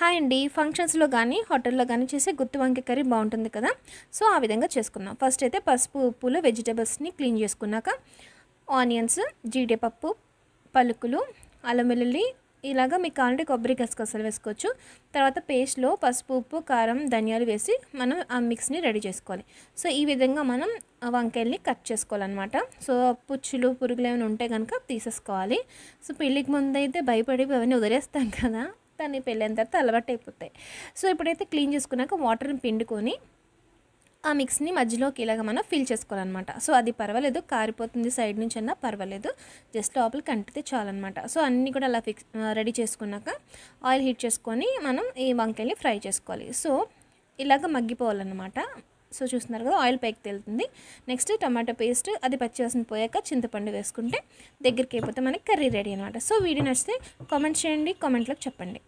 Hi అండి. ఫంక్షన్స్‌లో గానీ, హోటల్‌లో గానీ చేసే గుత్తి వంకాయ కర్రీ బావుంటుంది కదా! సో, ఆ విధంగా చేసుకుందాం. ఫస్ట్ అయితే పసుపు, ఉప్పులో వెజిటబుల్స్‌ని క్లీన్ చేసుకున్నాక, ఆనియన్స్, జీడిపప్పు, పలుకులు, అల్లం వెల్లుల్లి ఇలాగా మీకు కావాలంటే కొబ్బరి గసగసాలు వేసుకోవచ్చు. తర్వాత పేస్ట్‌లో పసుపు, ఉప్పు, కారం, ధనియాలు వేసి మనం ఆ మిక్స్‌ని రెడీ చేసుకోవాలి. సో, ఈ విధంగా మనం వంకాయల్ని కట్ చేసుకోవాలనమాట. సో, పుచ్చులు, పురుగులు ఏమైనా ఉంటే గనుక తీసేసుకోవాలి. సో, పెళ్ళికి ముందైతే భయపడి అవన్నీ వదిలేస్తాం కదా! కానీ పెళ్ళైన తర్వాత అలవాటైపోతాయి. సో, ఇప్పుడైతే క్లీన్ చేసుకున్నాక వాటర్‌ని పిండుకొని ఆ మిక్స్‌ని మధ్యలోకి ఇలాగ మనం ఫిల్ చేసుకోవాలనమాట. సో, అది పర్వాలేదు కారిపోతుంది సైడ్ నుంచన్నా పర్వాలేదు. జస్ట్ లోపలికి అంటితే చాలనమాట. సో, అన్నీ కూడా అలా రెడీ చేసుకున్నాక ఆయిల్ హీట్ చేసుకొని మనం ఈ వంకాయని ఫ్రై చేసుకోవాలి. సో, ఇలాగ మగ్గిపోవాలన్నమాట. సో, చూస్తున్నారు కదా ఆయిల్ పైకి తేలుతుంది. నెక్స్ట్ టమాటో పేస్ట్ అది పచ్చివాసన పోయాక చింతపండు వేసుకుంటే దగ్గరికి అయిపోతే మనకి కర్రీ రెడీ అనమాట. సో, వీడియో నచ్చితే కామెంట్ చేయండి. కామెంట్‌లోకి చెప్పండి.